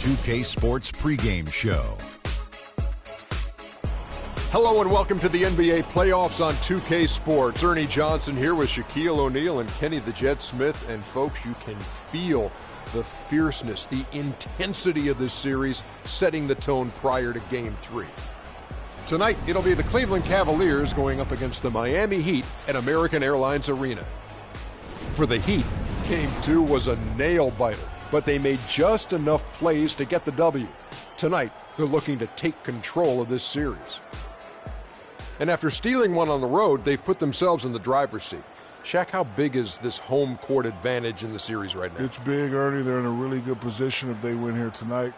2K Sports pregame show. Hello and welcome to the NBA playoffs on 2K Sports. Ernie Johnson here with Shaquille O'Neal and Kenny the Jet Smith. And folks, you can feel the fierceness, the intensity of this series setting the tone prior to Game 3. Tonight, it'll be the Cleveland Cavaliers going up against the Miami Heat at American Airlines Arena. For the Heat, Game 2 was a nail-biter, but they made just enough plays to get the W. Tonight, they're looking to take control of this series. And after stealing one on the road, they've put themselves in the driver's seat. Shaq, how big is this home court advantage in the series right now? It's big, Ernie. They're in a really good position if they win here tonight.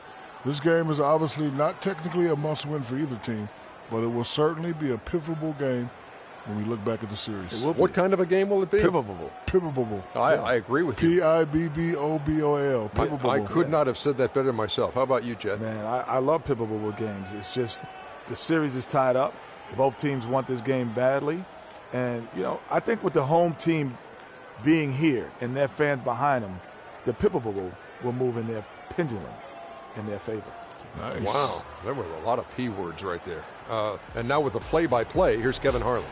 This game is obviously not technically a must-win for either team, but it will certainly be a pivotal game when we look back at the series. What kind of a game will it be? Pivotal. I agree with you. P-I-B-B-O-B-O-L. Pivotal. I could not have said that better myself. How about you, Jet? Man, I love pivotal games. It's just the series is tied up. Both teams want this game badly. And, I think with the home team being here and their fans behind them, the pivotal will move in their pendulum in their favor. Nice. Wow, there were a lot of P words right there. And now with the play-by-play, here's Kevin Harlan.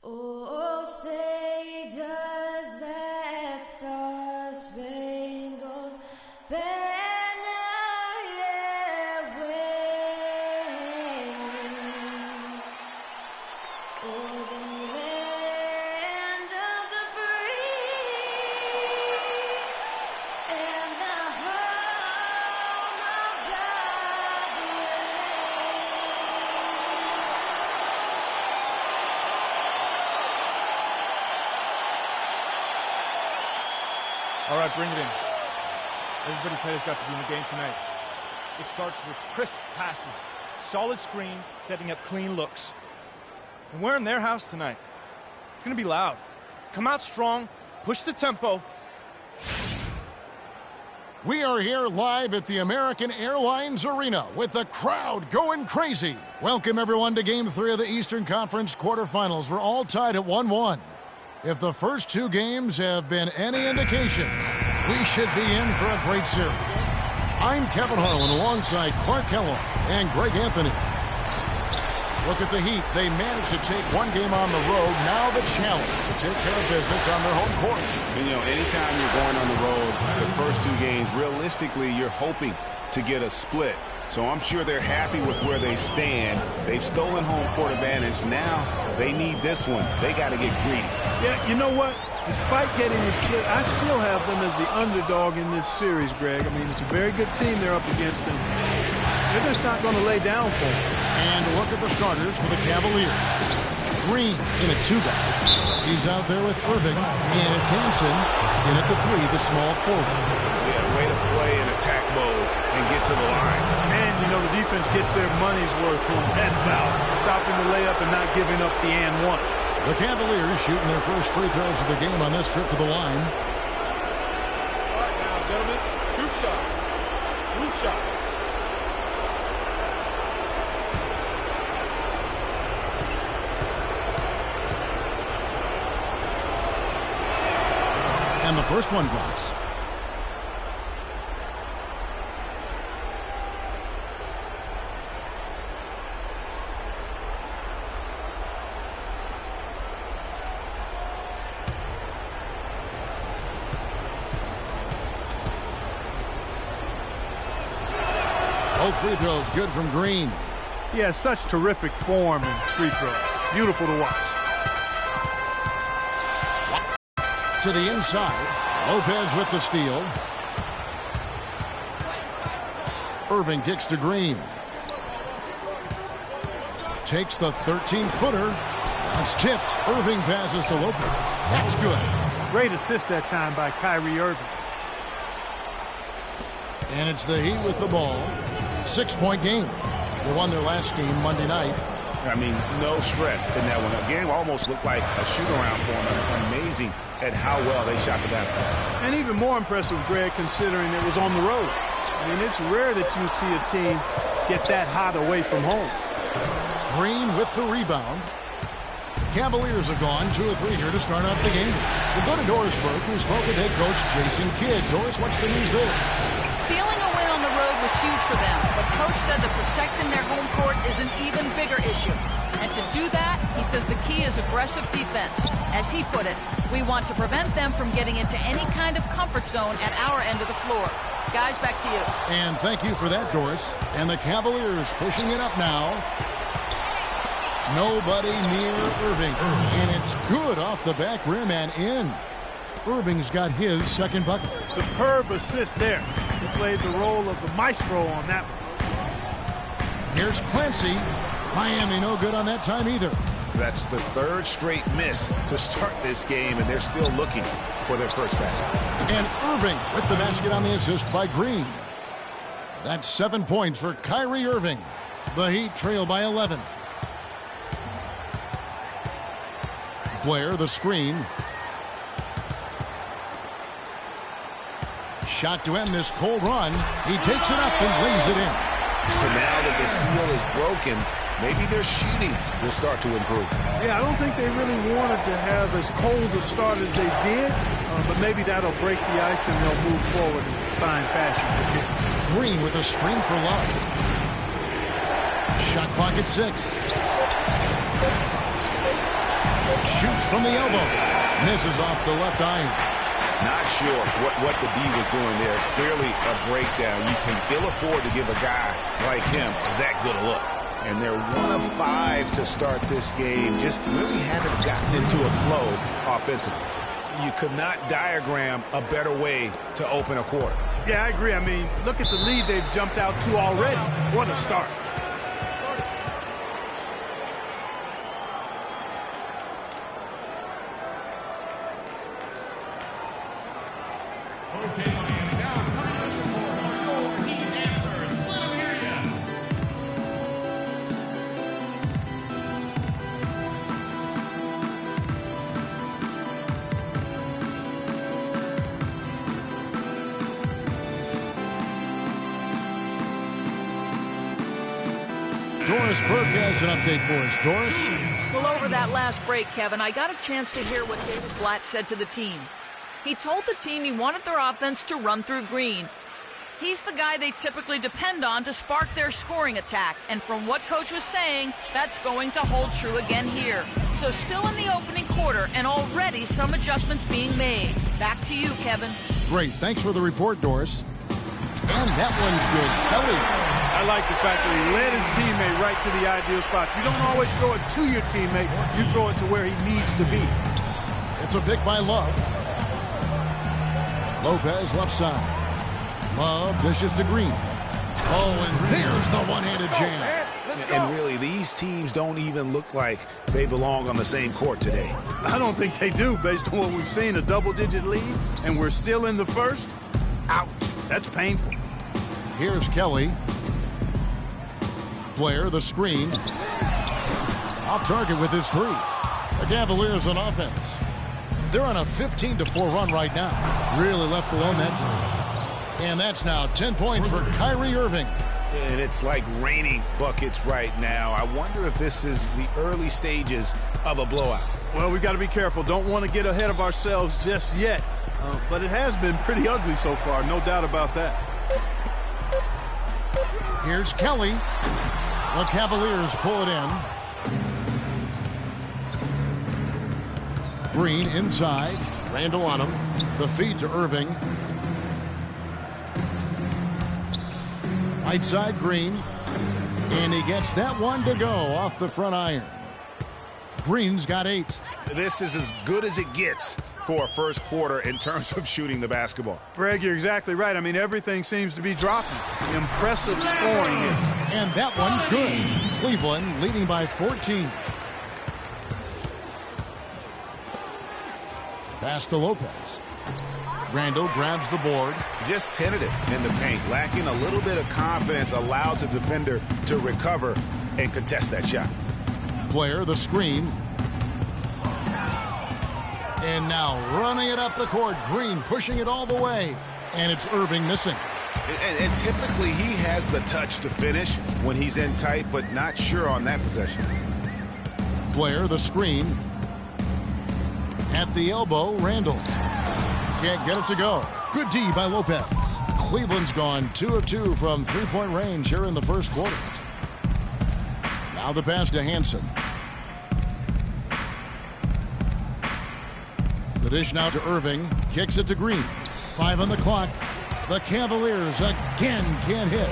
Oh, say does that star-spangled banner yet wave o'er the land of the free and the home of the All right, bring it in. Everybody's head has got to be in the game tonight. It starts with crisp passes, solid screens, setting up clean looks. And we're in their house tonight. It's going to be loud. Come out strong, push the tempo. We are here live at the American Airlines Arena with the crowd going crazy. Welcome, everyone, to Game 3 of the Eastern Conference quarterfinals. We're all tied at 1-1. If the first two games have been any indication, we should be in for a great series. I'm Kevin Harlan alongside Clark Kellogg and Greg Anthony. Look at the Heat. They managed to take one game on the road. Now the challenge to take care of business on their home court. And, anytime you're going on the road, the first two games, realistically, you're hoping to get a split. So I'm sure they're happy with where they stand. They've stolen home court advantage. Now they need this one. They got to get greedy. Yeah, you know what? Despite getting the split, I still have them as the underdog in this series, Greg. I mean, it's a very good team they're up against, and they're just not going to lay down for them. And look at the starters for the Cavaliers. Green in at 2 guys. He's out there with Irving, and it's Hansen in at the 3, the small forward. Yeah, way to play in attack mode and get to the line. And, the defense gets their money's worth from that foul, stopping the layup and not giving up the and one. The Cavaliers shooting their first free throws of the game on this trip to the line. All right, now, gentlemen, two shots. And the first one drops. Both free throws good from Green. He has such terrific form in free throws. Beautiful to watch. To the inside. Lopez with the steal. Irving kicks to Green. Takes the 13-footer. It's tipped. Irving passes to Lopez. That's good. Great assist that time by Kyrie Irving. And it's the Heat with the ball. 6-point game. They won their last game Monday night. I mean, no stress in that one. The game almost looked like a shoot-around for them. Amazing at how well they shot the basketball. And even more impressive, Greg, considering it was on the road. I mean, it's rare that you see a team get that hot away from home. Green with the rebound. Cavaliers have gone 2 of 3 here to start out the game. We'll go to Dorisburg, who spoke with head coach Jason Kidd. Doris, what's the news there? Stealing a win on the road was huge for them, but coach said that protecting their home court is an even bigger issue. And to do that, he says the key is aggressive defense. As he put it, we want to prevent them from getting into any kind of comfort zone at our end of the floor. Guys, back to you. And thank you for that, Doris. And the Cavaliers pushing it up now. Nobody near Irving. And it's good off the back rim and in. Irving's got his second bucket. Superb assist there. He played the role of the maestro on that one. Here's Clancy. Miami no good on that time either. That's the 3rd straight miss to start this game, and they're still looking for their first basket. And Irving with the basket on the assist by Green. That's 7 points for Kyrie Irving. The Heat trail by 11. Blair, the screen. Shot to end this cold run. He takes it up and lays it in. And now that the seal is broken, maybe their shooting will start to improve. Yeah, I don't think they really wanted to have as cold a start as they did, but maybe that'll break the ice and they'll move forward in fine fashion. Green with a screen for Love. Shot clock at 6. Shoots from the elbow. Misses off the left iron. Not sure what the D was doing there. Clearly a breakdown. You can ill afford to give a guy like him that good a look. And they're 1 of 5 to start this game. Just really haven't gotten into a flow offensively. You could not diagram a better way to open a quarter. Yeah, I agree. I mean, look at the lead they've jumped out to already. What a start. Okay, Miami, now your Heat answers. Let them hear ya. Doris Burke has an update for us. Doris? Well, over that last break, Kevin, I got a chance to hear what David Blatt said to the team. He told the team he wanted their offense to run through Green. He's the guy they typically depend on to spark their scoring attack. And from what Coach was saying, that's going to hold true again here. So still in the opening quarter and already some adjustments being made. Back to you, Kevin. Great. Thanks for the report, Doris. And that one's good. Kelly. I like the fact that he led his teammate right to the ideal spot. You don't always throw it to your teammate. You throw it to where he needs to be. It's a pick by Love. Lopez left side. Love dishes to Green. Oh, and there's the one-handed jam. And really, these teams don't even look like they belong on the same court today. I don't think they do, based on what we've seen. A double-digit lead, and we're still in the first. Ouch. That's painful. Here's Kelly. Blair, the screen. Off target with his 3. The Cavaliers on offense. They're on a 15-4 run right now. Really left alone that time. And that's now 10 points for Kyrie Irving. And it's like raining buckets right now. I wonder if this is the early stages of a blowout. Well, we've got to be careful. Don't want to get ahead of ourselves just yet. But it has been pretty ugly so far, no doubt about that. Here's Kelly. The Cavaliers pull it in. Green inside. Randall on him. The feed to Irving. Right side Green. And he gets that one to go off the front iron. Green's got 8. This is as good as it gets for a first quarter in terms of shooting the basketball. Greg, you're exactly right. I mean, everything seems to be dropping. Impressive scoring here. And that one's good. Cleveland leading by 14. Pass to Lopez. Randall grabs the board. Just tentative in the paint, lacking a little bit of confidence, allowed the defender to recover and contest that shot. Blair, the screen. And now running it up the court. Green pushing it all the way. And it's Irving missing. And typically he has the touch to finish when he's in tight, but not sure on that possession. Blair, the screen. At the elbow, Randall. Can't get it to go. Good D by Lopez. Cleveland's gone 2 of 2 from three-point range here in the first quarter. Now the pass to Hansen. The dish now to Irving. Kicks it to Green. 5 on the clock. The Cavaliers again can't hit.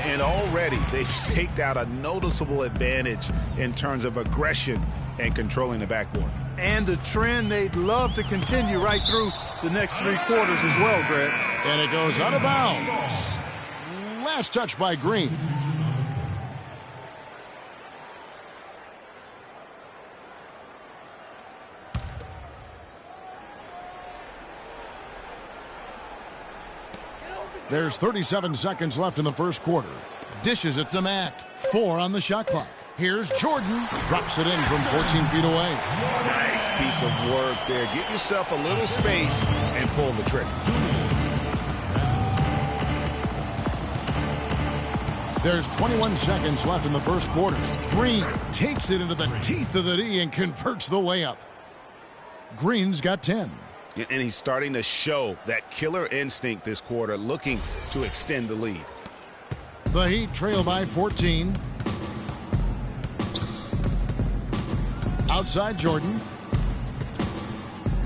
And already they've staked out a noticeable advantage in terms of aggression and controlling the backboard. And a trend they'd love to continue right through the next 3 quarters as well, Greg. And it goes out of bounds. Last touch by Green. There's 37 seconds left in the first quarter. Dishes it to Mack. 4 on the shot clock. Here's Jordan. Drops it in from 14 feet away. Nice piece of work there. Get yourself a little space and pull the trigger. There's 21 seconds left in the first quarter. Green takes it into the teeth of the D and converts the layup. Green's got 10. And he's starting to show that killer instinct this quarter, looking to extend the lead. The Heat trail by 14. Outside Jordan.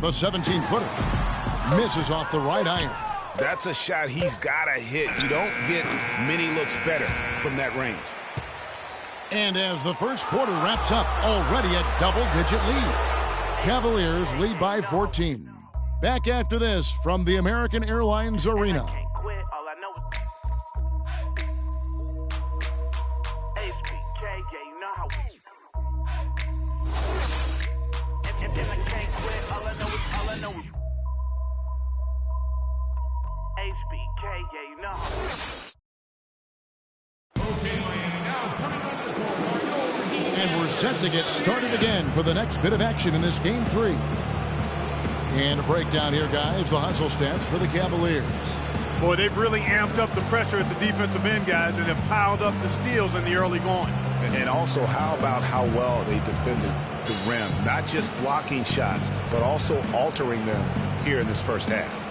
The 17-footer misses off the right iron. That's a shot he's got to hit. You don't get many looks better from that range. And as the first quarter wraps up, already a double-digit lead. Cavaliers lead by 14. Back after this from the American Airlines Arena. And we're set to get started again for the next bit of action in this game 3. And a breakdown here, guys. The hustle stats for the Cavaliers. Boy, they've really amped up the pressure at the defensive end, guys, and have piled up the steals in the early going. And also, how about how well they defended the rim? Not just blocking shots, but also altering them here in this first half.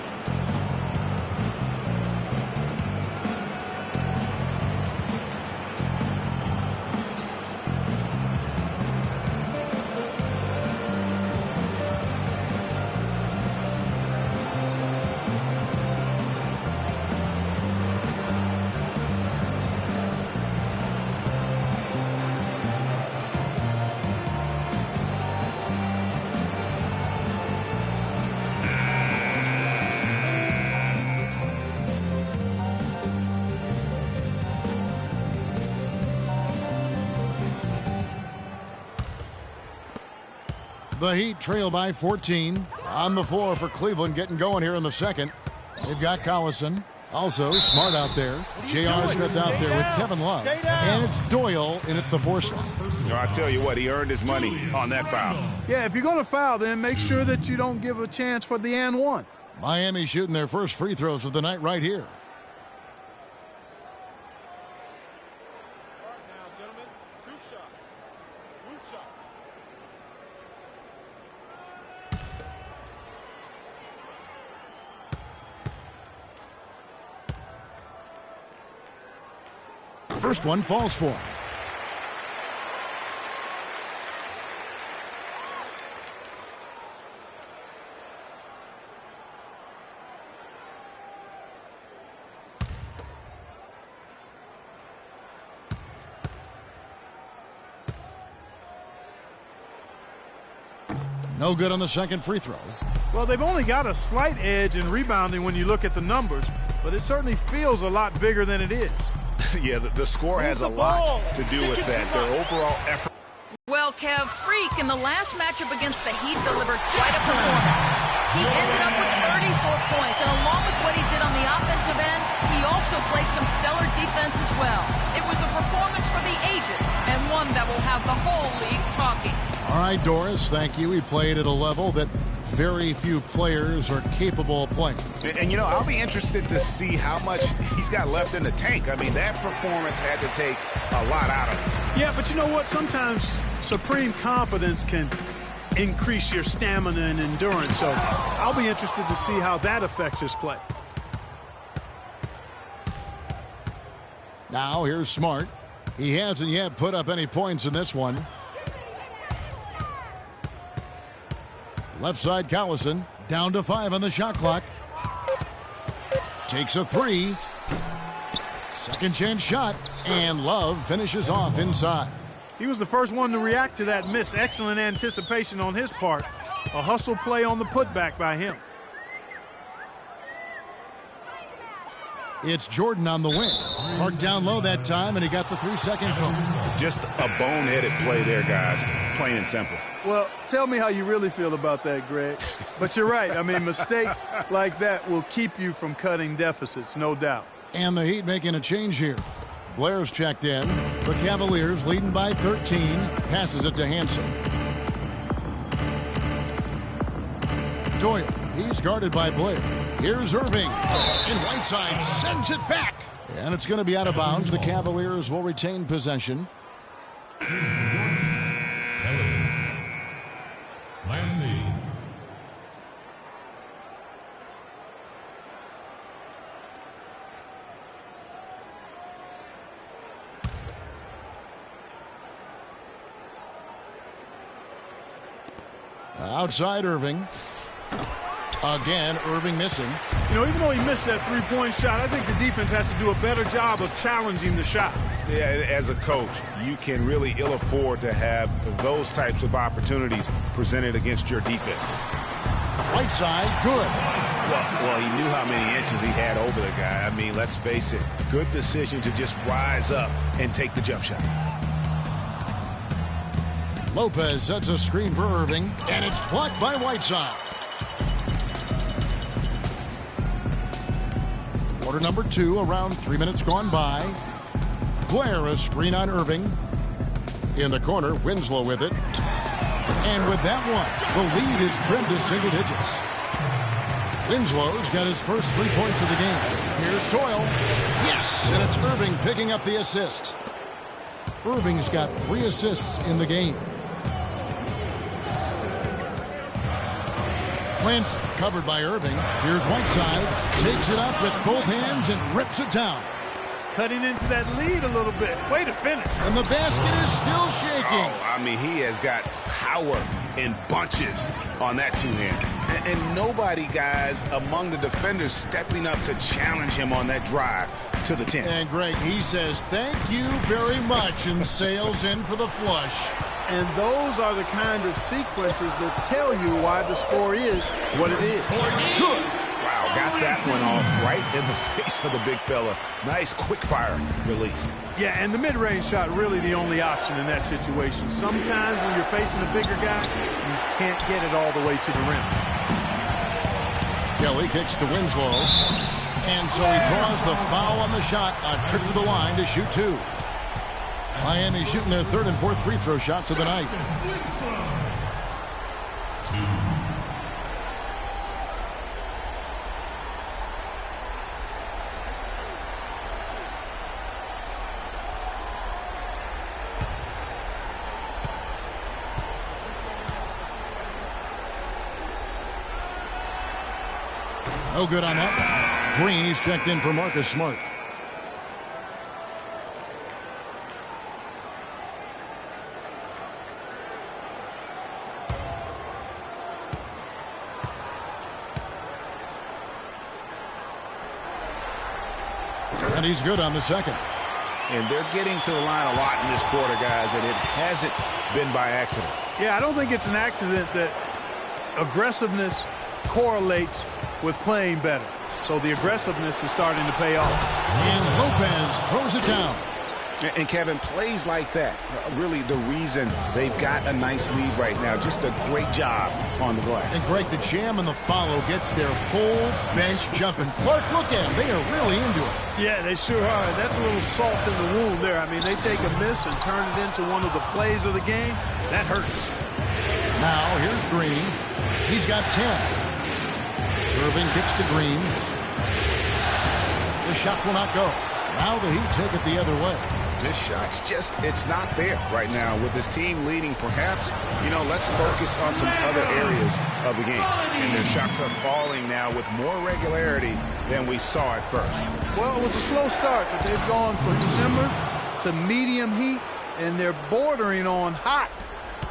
The Heat trail by 14. On the floor for Cleveland, getting going here in the second. They've got Collison. Also Smart out there. J.R. Smith out there with Kevin Love. And it's Doyle in at the 4 slot. I tell you what, he earned his money on that foul. Yeah, if you're going to foul, then make sure that you don't give a chance for the and one. Miami shooting their first free throws of the night right here. First one falls for him. No good on the second free throw. Well, they've only got a slight edge in rebounding when you look at the numbers, but it certainly feels a lot bigger than it is. Yeah, the score has a lot to do with that, their overall effort. Well, Kev, Freak in the last matchup against the Heat delivered quite a performance. He ended up with 34 points, and along with what he did on the offensive end, he also played some stellar defense as well. It was a performance for the ages, and one that will have the whole league talking. All right, Doris, thank you. He played at a level that very few players are capable of playing. And, you know, I'll be interested to see how much he's got left in the tank. I mean, that performance had to take a lot out of him. Yeah, but you know what? Sometimes supreme confidence can increase your stamina and endurance. So I'll be interested to see how that affects his play. Now here's Smart. He hasn't yet put up any points in this one. Left side Collison, down to 5 on the shot clock. Takes a 3. Second chance shot, and Love finishes off inside. He was the first one to react to that miss. Excellent anticipation on his part. A hustle play on the putback by him. It's Jordan on the wing. Marked down low that time, and he got the 3-second call. Just a boneheaded play there, guys. Plain and simple. Well, tell me how you really feel about that, Greg. But you're right. I mean, mistakes like that will keep you from cutting deficits, no doubt. And the Heat making a change here. Blair's checked in. The Cavaliers leading by 13. Passes it to Hansen. Doyle. He's guarded by Blair. Here's Irving. And Whiteside sends it back. And it's going to be out of bounds. The Cavaliers will retain possession. Lansing. Outside Irving. Again, Irving missing. You know, even though he missed that three-point shot, I think the defense has to do a better job of challenging the shot. Yeah, as a coach, you can really ill afford to have those types of opportunities presented against your defense. Whiteside, good. Well, he knew how many inches he had over the guy. I mean, let's face it, good decision to just rise up and take the jump shot. Lopez sets a screen for Irving, and it's blocked by Whiteside. Quarter number 2, around 3 minutes gone by. Blair, a screen on Irving. In the corner, Winslow with it. And with that one, the lead is trimmed to single digits. Winslow's got his first 3 points of the game. Here's Doyle. Yes, and it's Irving picking up the assist. Irving's got 3 assists in the game. Clancy covered by Irving. Here's Whiteside. Takes it up with both hands and rips it down. Cutting into that lead a little bit. Way to finish. And the basket is still shaking. Oh, I mean, he has got power in bunches on that two-hand. And nobody, guys, among the defenders stepping up to challenge him on that drive to the 10. And Greg, he says thank you very much and sails in for the flush. And those are the kind of sequences that tell you why the score is what it is. Good. Wow, got that one off right in the face of the big fella. Nice quick-fire release. Yeah, and the mid-range shot really the only option in that situation. Sometimes when you're facing a bigger guy, you can't get it all the way to the rim. Kelly kicks to Winslow. And so he draws the foul on the shot. A trip to the line to shoot 2. Miami shooting their 3rd and 4th free throw shots of the night. No good on that. Green, he's checked in for Marcus Smart. And he's good on the second. And they're getting to the line a lot in this quarter, guys, and it hasn't been by accident. Yeah, I don't think it's an accident that aggressiveness correlates with playing better. So the aggressiveness is starting to pay off. And Lopez throws it down. And Kevin, plays like that, really the reason they've got a nice lead right now. Just a great job on the glass. And Greg, the jam and the follow gets their whole bench jumping. Clark, look at them. They are really into it. Yeah, they sure are. That's a little salt in the wound there. I mean, they take a miss and turn it into one of the plays of the game. That hurts. Now, here's Green. He's got 10. Irving kicks to Green. The shot will not go. Now the Heat take it the other way. This shot's just, it's not there right now. With this team leading, perhaps, let's focus on some other areas of the game. And their shots are falling now with more regularity than we saw at first. Well, it was a slow start, but they've gone from simmer to medium heat, and they're bordering on hot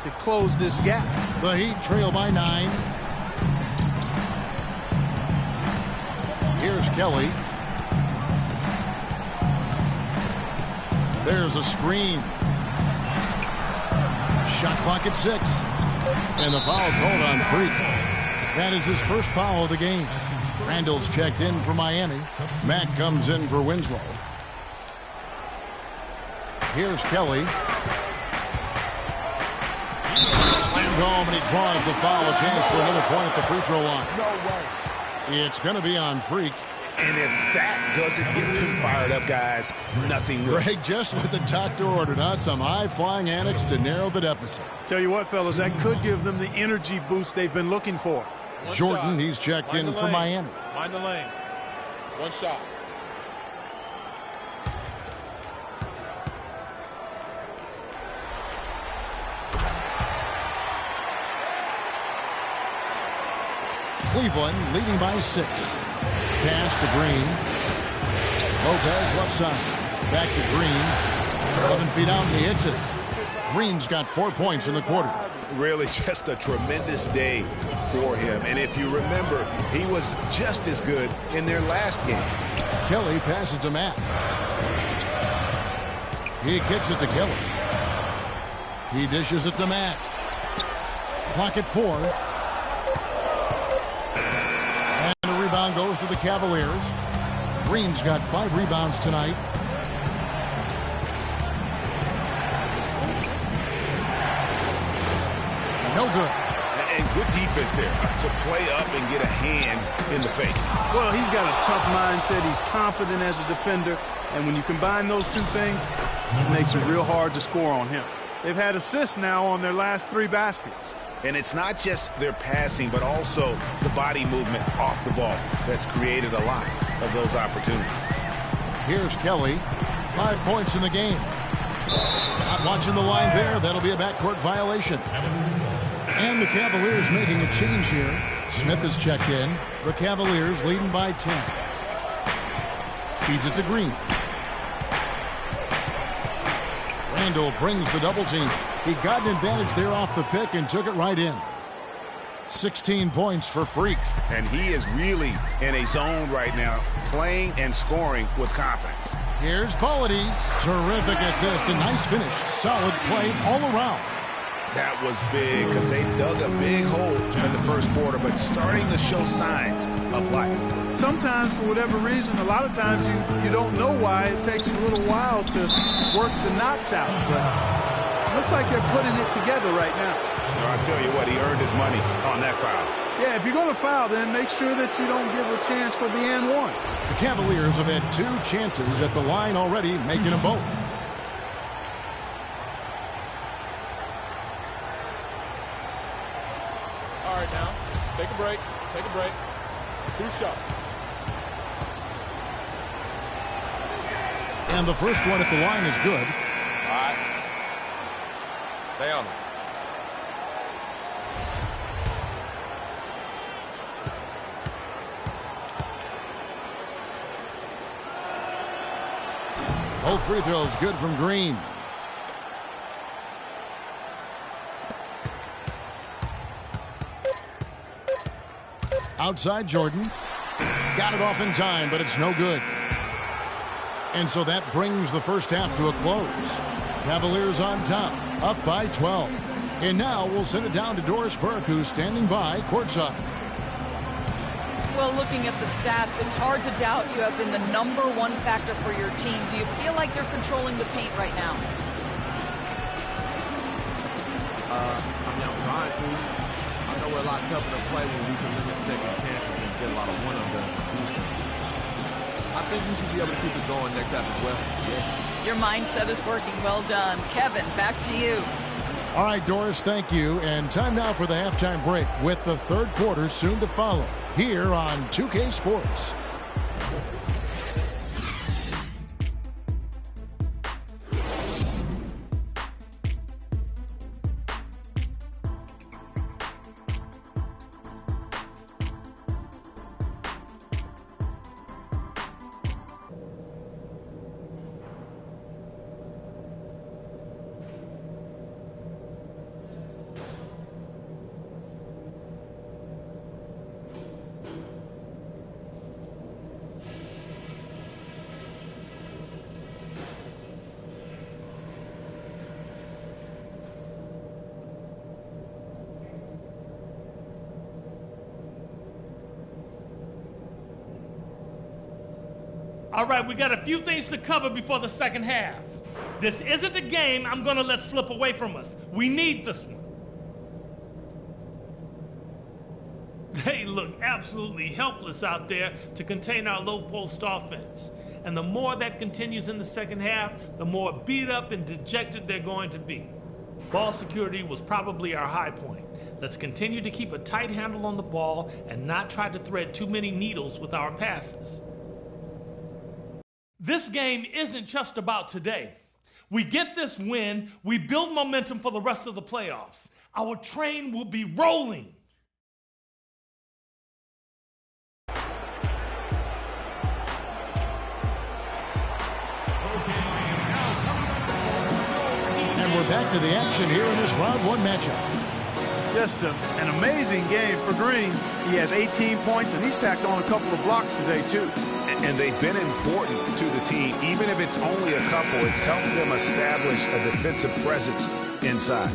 to close this gap. The Heat trail by 9. Here's Kelly. There's a screen. Shot clock at 6. And the foul called on Freak. That is his first foul of the game. Randall's checked in for Miami. Mack comes in for Winslow. Here's Kelly. Slammed home, and he draws the foul. A chance for another point at the free throw line. No way. It's going to be on Freak. And if that doesn't get you fired up, guys, nothing will. Greg just with the doctor ordered us some high-flying annex to narrow the deficit. Tell you what, fellas, that could give them the energy boost they've been looking for. Jordan, he's checked in for Miami. Mind the lanes. One shot. Cleveland leading by 6. Pass to Green. Lopez left side. Back to Green. 11 feet out, and he hits it. Green's got 4 points in the quarter. Really just a tremendous day for him. And if you remember, he was just as good in their last game. Kelly passes to Matt. He kicks it to Kelly. He dishes it to Matt. Clock at 4. Rebound goes to the Cavaliers. Green's got 5 rebounds tonight. No good. And good defense there to play up and get a hand in the face. Well, he's got a tough mindset. He's confident as a defender. And when you combine those two things, it makes it real hard to score on him. They've had assists now on their last 3 baskets. And it's not just their passing, but also the body movement off the ball that's created a lot of those opportunities. Here's Kelly. 5 points in the game. Not watching the line there. That'll be a backcourt violation. And the Cavaliers making a change here. Smith is checked in. The Cavaliers leading by 10. Feeds it to Green. Randall brings the double team. He got an advantage there off the pick and took it right in. 16 points for Freak. And he is really in a zone right now, playing and scoring with confidence. Here's Paulides. Terrific assist, a nice finish. Solid play all around. That was big because they dug a big hole in the first quarter, but starting to show signs of life. Sometimes, for whatever reason, a lot of times you don't know why. It takes a little while to work the knocks out. But looks like they're putting it together right now. I'll tell you what, he earned his money on that foul. Yeah, if you're going to foul, then make sure that you don't give a chance for the and one. The Cavaliers have had 2 chances at the line already, making them both. All right, now, take a break. Take a break. 2 shots. And the first one at the line is good. All right. Stay on it. Both free throws good from Green. Outside Jordan. Got it off in time, but it's no good. And so that brings the first half to a close. Cavaliers on top, up by 12. And now we'll send it down to Doris Burke, who's standing by courtside. Well, looking at the stats, it's hard to doubt you have been the #1 factor for your team. Do you feel like they're controlling the paint right now? I'm trying to. I know we're a lot tougher to play when we can limit second chances and get a lot of one-and-dones on defense. I think we should be able to keep it going next half as well. Yeah. Your mindset is working. Well done. Kevin, back to you. All right, Doris, thank you. And time now for the halftime break with the third quarter soon to follow here on 2K Sports. All right, we got a few things to cover before the second half. This isn't a game I'm going to let slip away from us. We need this one. They look absolutely helpless out there to contain our low post offense. And the more that continues in the second half, the more beat up and dejected they're going to be. Ball security was probably our high point. Let's continue to keep a tight handle on the ball and not try to thread too many needles with our passes. This game isn't just about today. We get this win, we build momentum for the rest of the playoffs. Our train will be rolling. And we're back to the action here in this round one matchup. Just an amazing game for Green. He has 18 points, and he's tacked on a couple of blocks today, too. And they've been important to the team. Even if it's only a couple, it's helped them establish a defensive presence inside.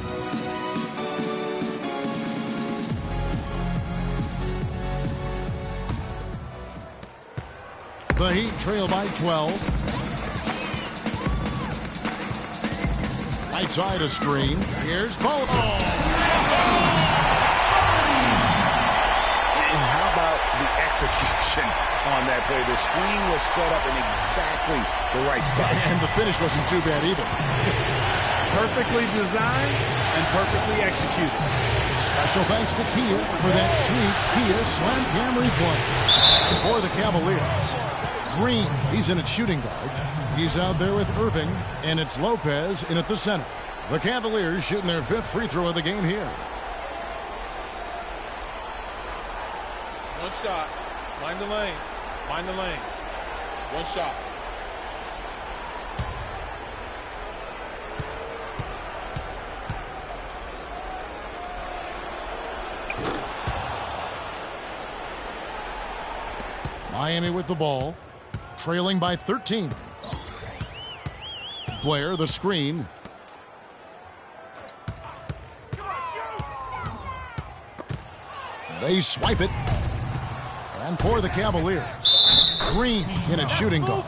The Heat trail by 12. Right side of screen. Here's Bolton. And how about the execution on that play? The screen was set up in exactly the right spot. And the finish wasn't too bad either. Perfectly designed and perfectly executed. Special thanks to Kia for that sweet Kia slam cam replay. For the Cavaliers, Green, he's in at shooting guard. He's out there with Irving, and it's Lopez in at the center. The Cavaliers shooting their fifth free throw of the game here. One shot. Mind the lanes. Mind the lanes. One shot. Miami with the ball, trailing by 13. Blair, the screen. They swipe it. And for the Cavaliers, Green in at shooting guard.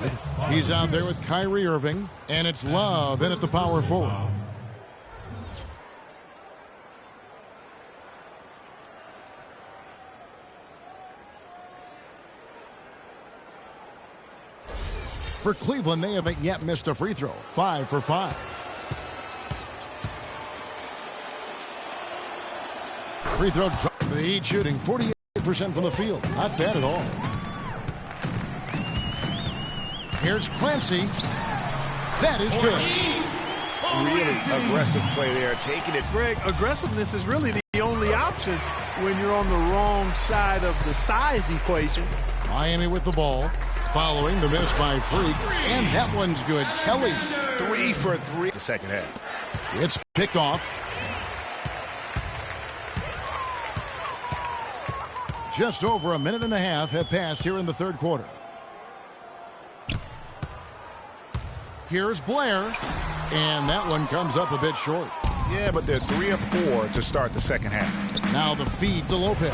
He's out there with Kyrie Irving, and it's Love in at the power forward. For Cleveland, they haven't yet missed a free throw. 5 for 5. Free throw drop. The Heat shooting 48% from the field. Not bad at all. Here's Clancy. That is good. Really aggressive play there, taking it. Greg, aggressiveness is really the only option when you're on the wrong side of the size equation. Miami with the ball. Following the miss by Freak. And that one's good. Kelly. 3 for 3. The second half. It's picked off. Just over a minute and a half have passed here in the third quarter. Here's Blair. And that one comes up a bit short. Yeah, but they're 3 of 4 to start the second half. Now the feed to Lopez.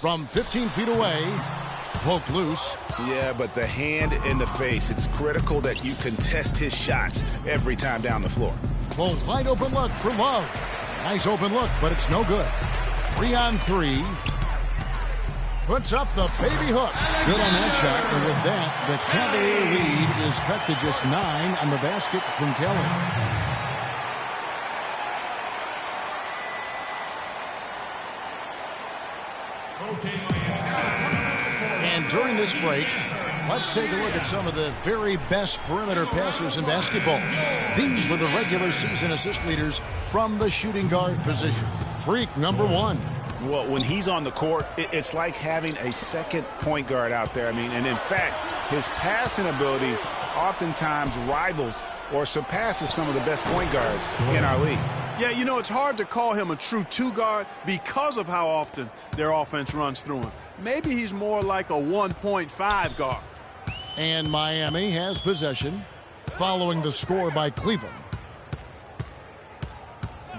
From 15 feet away, poked loose. Yeah, but the hand in the face, it's critical that you contest his shots every time down the floor. Well, wide open look for Love. Nice open look, but it's no good. 3 on 3. puts up the baby hook. Good on that shot. And with that, the Cavalier lead is cut to just 9 on the basket from Kelly. And during this break, let's take a look at some of the very best perimeter passers in basketball. These were the regular season assist leaders from the shooting guard position. Freak number 1. Well, when he's on the court, it's like having a second point guard out there. I mean, and in fact, his passing ability oftentimes rivals or surpasses some of the best point guards in our league. Yeah, you know, it's hard to call him a true two-guard because of how often their offense runs through him. Maybe he's more like a 1.5 guard. And Miami has possession following the score by Cleveland.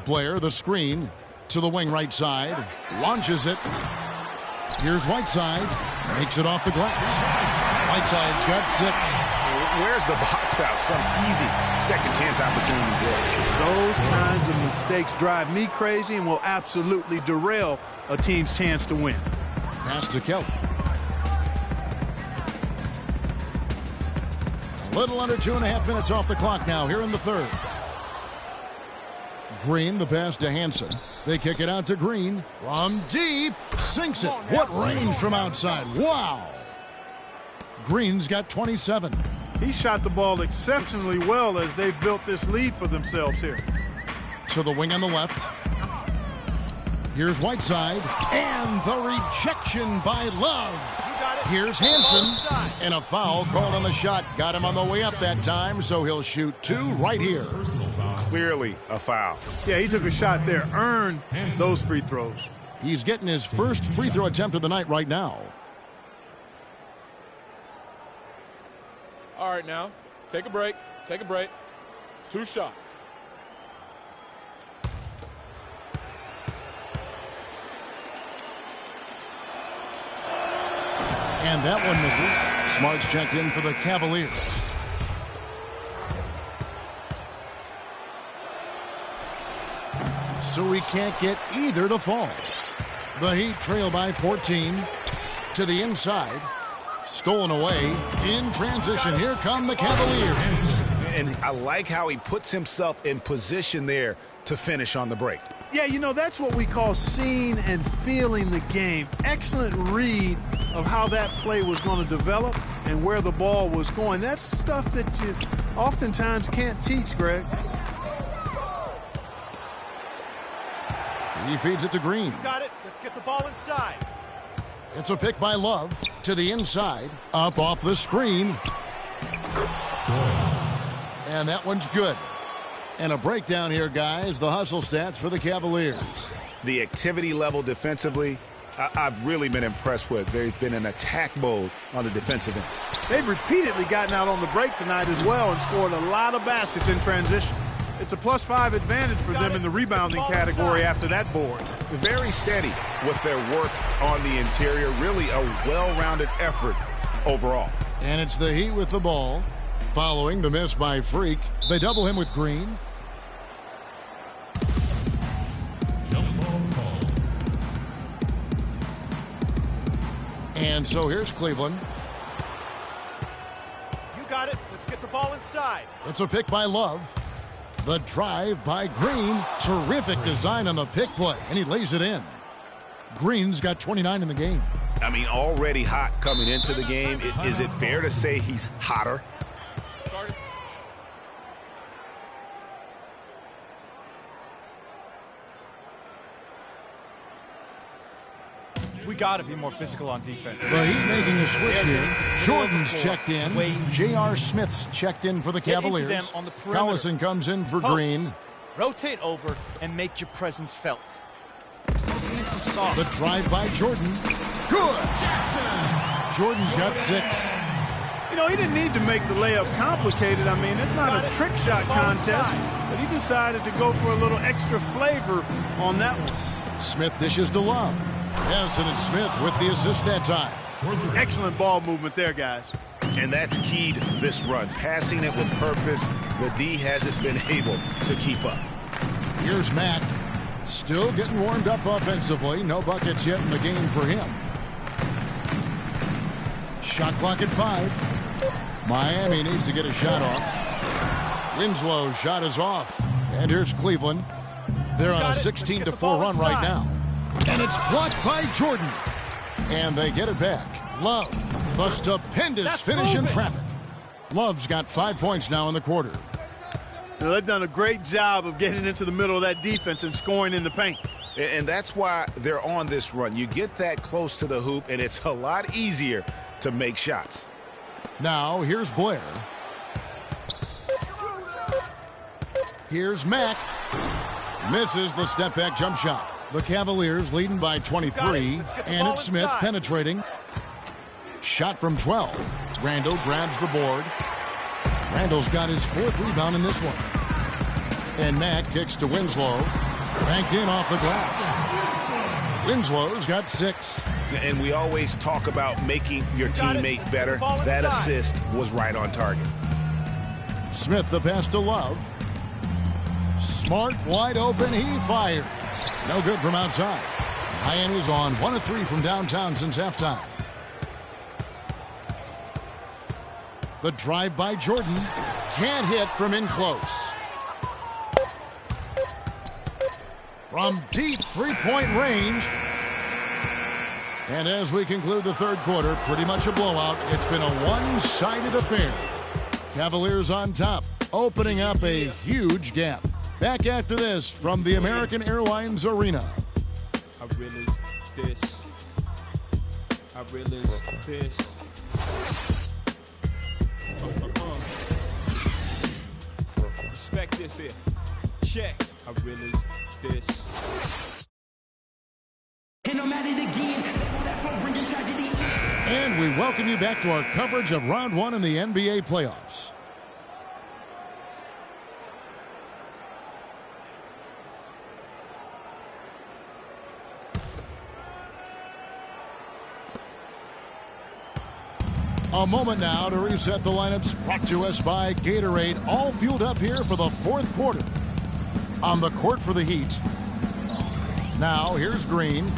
Blair, the screen to the wing right side, launches it. Here's Whiteside, makes it off the glass. Whiteside's got 6. Where's the box out? Some easy second chance opportunities there. Those kinds of mistakes drive me crazy and will absolutely derail a team's chance to win. Pass to Kelly. A little under 2.5 minutes off the clock now here in the third. Green, the pass to Hansen. They kick it out to Green. From deep, sinks it. What range from outside. Wow. Green's got 27. He shot the ball exceptionally well as they've built this lead for themselves here. To the wing on the left. Here's Whiteside. And the rejection by Love. Here's Hansen. And a foul called on the shot. Got him on the way up that time, so he'll shoot 2 right here. Clearly a foul. Yeah, he took a shot there. Earned those free throws. He's getting his first free throw attempt of the night right now. All right, now, take a break. Take a break. 2 shots. And that one misses. Smart's checked in for the Cavaliers. So we can't get either to fall. The Heat trail by 14 to the inside. Stolen away in transition. Here come the Cavaliers. And I like how he puts himself in position there to finish on the break. Yeah, you know, that's what we call seeing and feeling the game. Excellent read of how that play was going to develop and where the ball was going. That's stuff that you oftentimes can't teach, Greg. He feeds it to Green. Got it. Let's get the ball inside. It's a pick by Love to the inside. Up off the screen. And that one's good. And a breakdown here, guys. The hustle stats for the Cavaliers. The activity level defensively, I've really been impressed with. There's been an attack mode on the defensive end. They've repeatedly gotten out on the break tonight as well and scored a lot of baskets in transition. It's a +5 advantage for them in the rebounding category after that board. Very steady with their work on the interior. Really a well-rounded effort overall. And it's the Heat with the ball. Following the miss by Freak, they double him with Green. And so here's Cleveland. You got it. Let's get the ball inside. It's a pick by Love. The drive by Green. Terrific design on the pick play, and he lays it in. Green's got 29 in the game. I mean, already hot coming into the game. Is it fair to say he's hotter? We got to be more physical on defense. The Heat making a switch here. Jordan's checked in. J.R. Smith's checked in for the Cavaliers. On the perimeter. Collison comes in for Post. Green. Rotate over and make your presence felt. The drive by Jordan. Good. Jackson. Jordan's got 6. You know, he didn't need to make the layup complicated. I mean, it's not a trick shot contest, but he decided to go for a little extra flavor on that one. Smith dishes to Love. Yes, and it's Smith with the assist that time. Excellent ball movement there, guys. And that's keyed this run. Passing it with purpose. The D hasn't been able to keep up. Here's Matt. Still getting warmed up offensively. No buckets yet in the game for him. Shot clock at 5. Miami needs to get a shot off. Winslow's shot is off. And here's Cleveland. They're on a 16-4 run right now. And it's blocked by Jordan. And they get it back. Love, the stupendous finish in traffic. Love's got 5 points now in the quarter. Now, they've done a great job of getting into the middle of that defense and scoring in the paint. And that's why they're on this run. You get that close to the hoop, and it's a lot easier to make shots. Now, here's Blair. Here's Mack. Misses the step-back jump shot. The Cavaliers leading by 23, and it's Smith penetrating. Shot from 12. Randall grabs the board. Randall's got his 4th rebound in this one. And Mack kicks to Winslow. Banked in off the glass. Winslow's got 6. And we always talk about making your teammate better. That assist was right on target. Smith the pass to Love. Smart, wide open, he fires. No good from outside. Miami's on 1 of 3 from downtown since halftime. The drive by Jordan. Can't hit from in close. From deep three-point range. And as we conclude the third quarter, pretty much a blowout. It's been a one-sided affair. Cavaliers on top, opening up a huge gap. Back after this from the American Airlines Arena. I realize this. I realize this. Respect this here. Check. I realize this. And I'm at it again. Bringing tragedy. And we welcome you back to our coverage of round 1 in the NBA playoffs. A moment now to reset the lineups, brought to us by Gatorade, all fueled up here for the fourth quarter. On the court for the Heat. Now here's Green.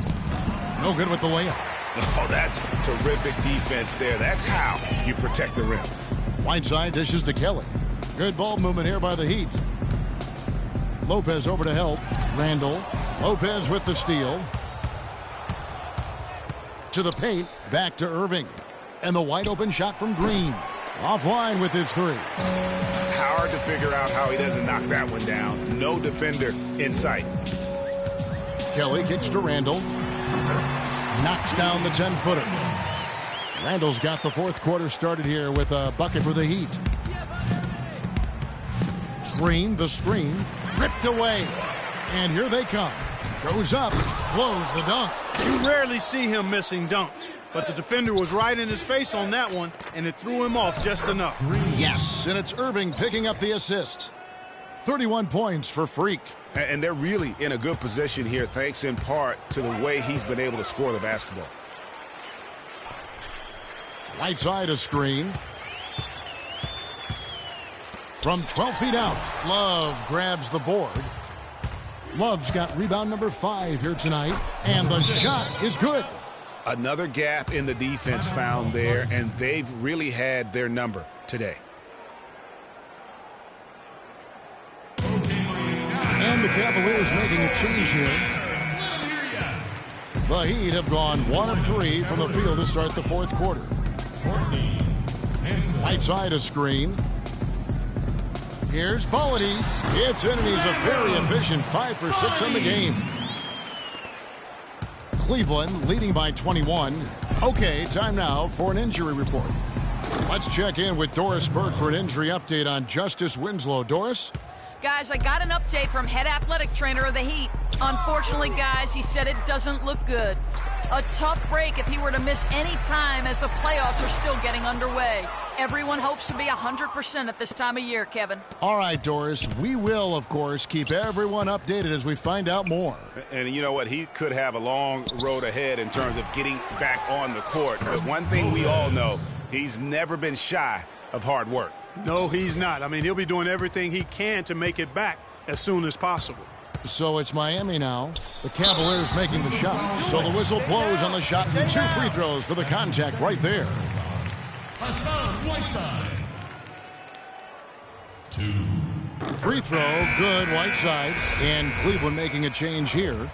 No good with the layup. Oh, that's terrific defense there. That's how you protect the rim. Whiteside dishes to Kelly. Good ball movement here by the Heat. Lopez over to help. Randall. Lopez with the steal. To the paint. Back to Irving. And the wide open shot from Green. Offline with his 3. Hard to figure out how he doesn't knock that one down. No defender in sight. Kelly kicks to Randall. Knocks down the 10-footer. Randall's got the fourth quarter started here with a bucket for the Heat. Green, the screen, ripped away. And here they come. Goes up, blows the dunk. You rarely see him missing dunks. But the defender was right in his face on that one, and it threw him off just enough. Yes, and it's Irving picking up the assist. 31 points for Freak. And they're really in a good position here, thanks in part to the way he's been able to score the basketball. Right side a screen. From 12 feet out, Love grabs the board. Love's got rebound number 5 here tonight, and the shot is good. Another gap in the defense found there, and they've really had their number today. And the Cavaliers making a change here. The Heat have gone 1 of 3 from the field to start the fourth quarter. Right side a screen. Here's Polides. It's in, and he's a very efficient 5 for 6 on the game. Cleveland leading by 21. Okay, time now for an injury report. Let's check in with Doris Burke for an injury update on Justice Winslow. Doris? Guys, I got an update from head athletic trainer of the Heat. Unfortunately, guys, he said it doesn't look good. A tough break if he were to miss any time as the playoffs are still getting underway. Everyone hopes to be 100% at this time of year, Kevin. All right, Doris. We will, of course, keep everyone updated as we find out more. And you know what? He could have a long road ahead in terms of getting back on the court. But one thing we all know, he's never been shy of hard work. No, he's not. I mean, he'll be doing everything he can to make it back as soon as possible. So it's Miami now. The Cavaliers making the shot. So the whistle blows on the shot and 2 free throws for the contact right there. Hassan Whiteside. 2. Free throw, good, Whiteside. And Cleveland making a change here.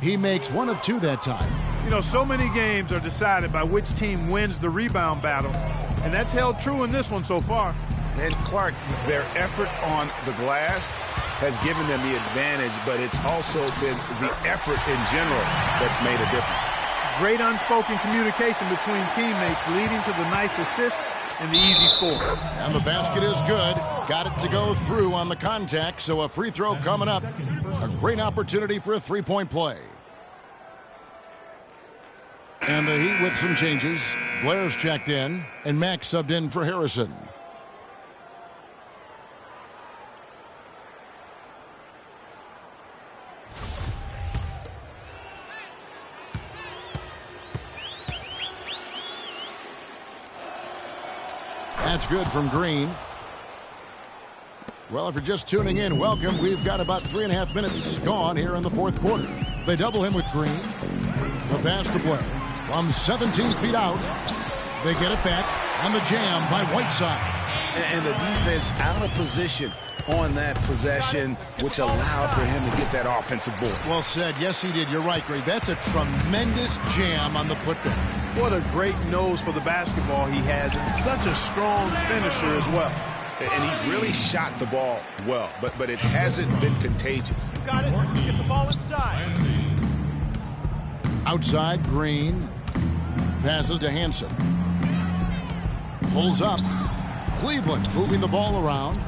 He makes 1 of 2 that time. You know, so many games are decided by which team wins the rebound battle, and that's held true in this one so far. And Clark, their effort on the glass has given them the advantage, but it's also been the effort in general that's made a difference. Great unspoken communication between teammates leading to the nice assist and the easy score. And the basket is good. Got it to go through on the contact, so a free throw coming up. A great opportunity for a three-point play. And the Heat with some changes. Blair's checked in, and Max subbed in for Harrison. That's good from Green. Well, if you're just tuning in, welcome. We've got about 3.5 minutes gone here in the fourth quarter. They double him with Green. The pass to Blair. From 17 feet out, they get it back on the jam by Whiteside. And the defense out of position on that possession, which allowed for him to get that offensive board. Well said. Yes, he did. You're right, Greg. That's a tremendous jam on the putback. What a great nose for the basketball he has, and such a strong finisher as well. And he's really shot the ball well, but it hasn't been contagious. You got it. Get the ball inside. Outside, Green. Passes to Hansen. Pulls up. Cleveland moving the ball around.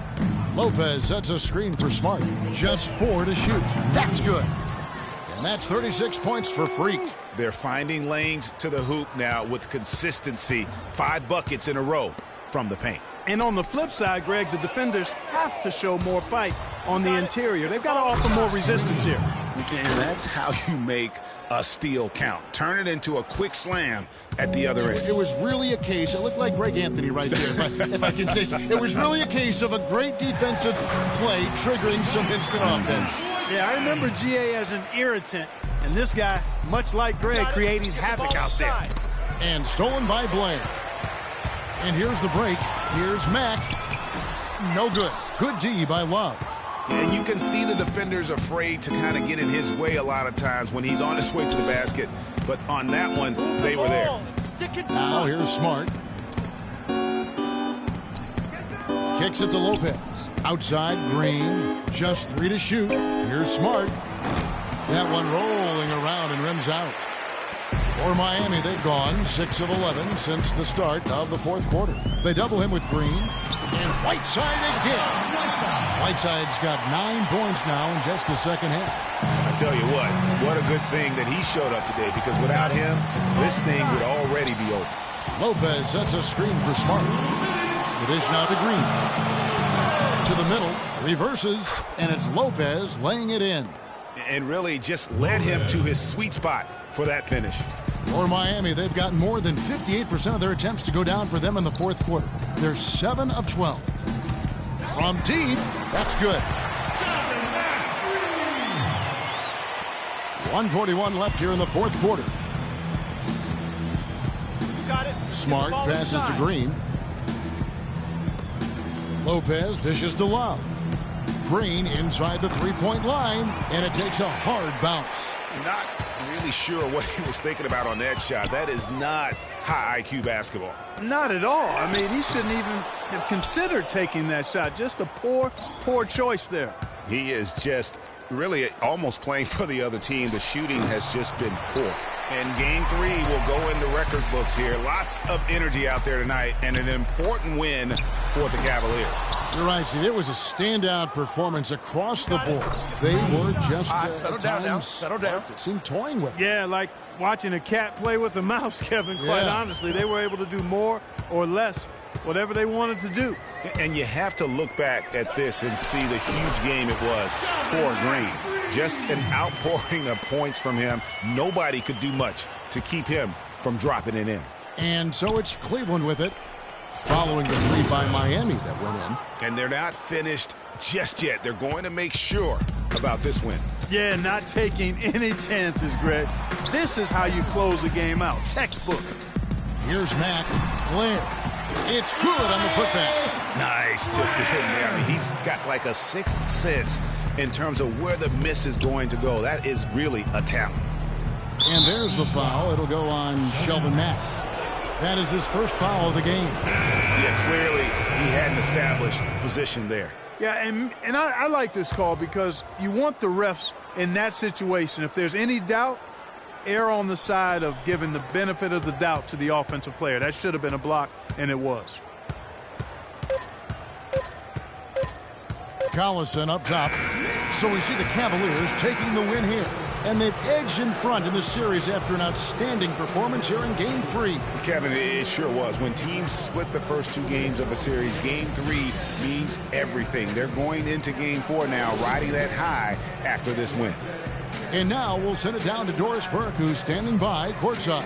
Lopez sets a screen for Smart. Just 4 to shoot. That's good. And that's 36 points for Freak. They're finding lanes to the hoop now with consistency. 5 buckets in a row from the paint. And on the flip side, Greg, the defenders have to show more fight on the interior. They've got to offer more resistance here. And that's how you make a steal count. Turn it into a quick slam at the other end. It was really a case, it looked like Greg Anthony right there, if I can say so. It was really a case of a great defensive play triggering some instant offense. Yeah, I remember GA as an irritant, and this guy, much like Greg, creating havoc out there. And stolen by Blair. And here's the break. Here's Mack. No good. Good D by Love. And you can see the defenders afraid to kind of get in his way a lot of times when he's on his way to the basket. But on that one, they were there. Now here's Smart. Kicks it to Lopez. Outside, Green. Just 3 to shoot. Here's Smart. That one rolling around and rims out. For Miami, they've gone 6 of 11 since the start of the fourth quarter. They double him with Green. And Whiteside again. Whiteside's got 9 points now in just the second half. I tell you what a good thing that he showed up today, because without him, this thing would already be over. Lopez sets a screen for Smart. The dish now to Green. To the middle, reverses, and it's Lopez laying it in. And really just led him to his sweet spot for that finish. For Miami, they've gotten more than 58% of their attempts to go down for them in the fourth quarter. They're 7 of 12. From deep, that's good. 1:41 left here in the fourth quarter. Got it. Smart passes to Green. Lopez dishes to Love. Green inside the three-point line, and it takes a hard bounce. Not really sure what he was thinking about on that shot. That is not high IQ basketball. Not at all. I mean, he shouldn't even have considered taking that shot. Just a poor choice there. He is just really almost playing for the other team. The shooting has just been poor. And game 3 will go in the record books here. Lots of energy out there tonight, and an important win for the Cavaliers. You're right, Steve. It was a standout performance across the board. They were just settle down now. Settle down. It seemed toying with it. Yeah, like watching a cat play with a mouse, Kevin, quite honestly. They were able to do more or less, whatever they wanted to do. And you have to look back at this and see the huge game it was for Green. Just an outpouring of points from him. Nobody could do much to keep him from dropping it in. And so it's Cleveland with it, following the 3 by Miami that went in. And they're not finished just yet. They're going to make sure about this win. Yeah, not taking any chances, Greg. This is how you close a game out. Textbook. Here's Mack. Blair. It's good on the putback. Nice tip in there. I mean, he's got like a sixth sense in terms of where the miss is going to go. That is really a talent. And there's the foul. It'll go on Shelvin Mack. That is his first foul of the game. Yeah, clearly he had an established position there. Yeah, and I like this call because you want the refs in that situation. If there's any doubt, err on the side of giving the benefit of the doubt to the offensive player. That should have been a block, and it was. Collison up top. So we see the Cavaliers taking the win here. And they've edged in front in the series after an outstanding performance here in Game 3. Kevin, it sure was. When teams split the first 2 games of a series, Game 3 means everything. They're going into Game 4 now, riding that high after this win. And now we'll send it down to Doris Burke, who's standing by courtside.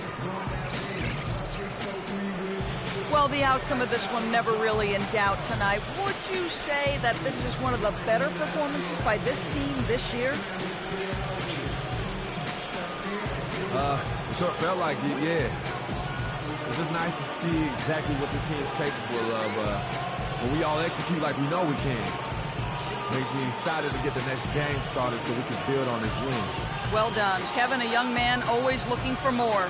Well, the outcome of this one never really in doubt tonight. Would you say that this is one of the better performances by this team this year? It sure felt like it, yeah. It's just nice to see exactly what this team is capable of when we all execute like we know we can. Makes me excited to get the next game started so we can build on this win. Well done. Kevin, a young man always looking for more.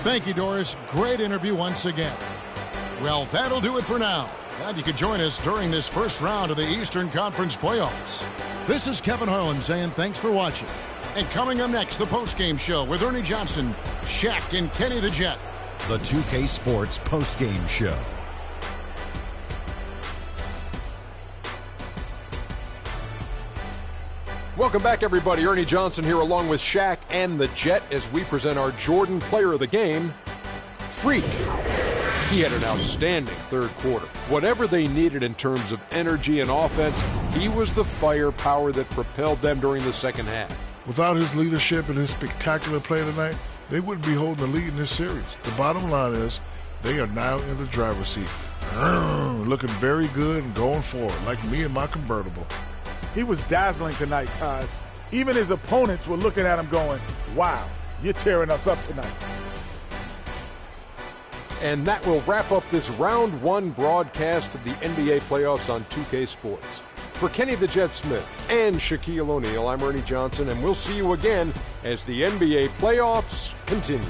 Thank you, Doris. Great interview once again. Well, that'll do it for now. Glad you could join us during this first round of the Eastern Conference playoffs. This is Kevin Harlan saying thanks for watching. And coming up next, the postgame show with Ernie Johnson, Shaq, and Kenny the Jet. The 2K Sports postgame show. Welcome back, everybody. Ernie Johnson here along with Shaq and the Jet as we present our Jordan Player of the Game, Freak. He had an outstanding third quarter. Whatever they needed in terms of energy and offense, he was the firepower that propelled them during the second half. Without his leadership and his spectacular play tonight, they wouldn't be holding the lead in this series. The bottom line is they are now in the driver's seat. Looking very good and going forward, like me and my convertible. He was dazzling tonight, guys. Even his opponents were looking at him going, wow, you're tearing us up tonight. And that will wrap up this round 1 broadcast of the NBA playoffs on 2K Sports. For Kenny the Jet Smith and Shaquille O'Neal, I'm Ernie Johnson, and we'll see you again as the NBA playoffs continue.